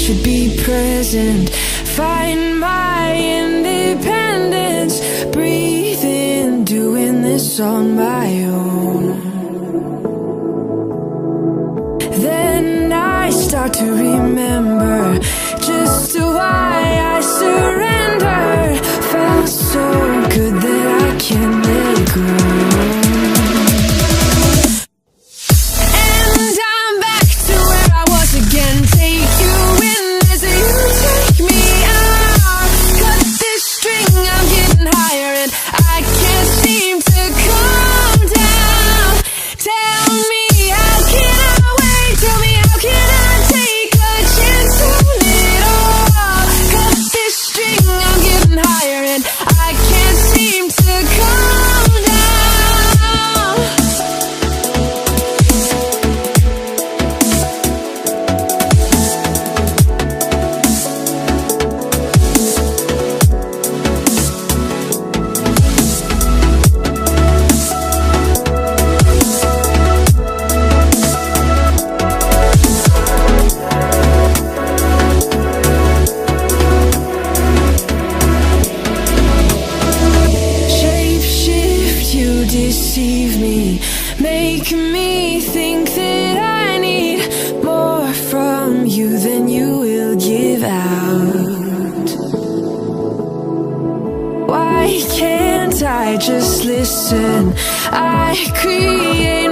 should be present. Find my independence. Breathing, doing this on my own. Then I start to remember just why I surrendered. Felt so good that I can't let go. And I'm back to where I was again. Take you in as you take me out. Cut this string, I'm getting higher and I can't seem to calm down. Tell me, how can I wait? Tell me, how can I take a chance on it all? Cut this string, I'm getting higher and I can't seem to calm down. Shapeshift, you deceive me. Make me think that I need more from you than you will give out. Why can't I just listen? I create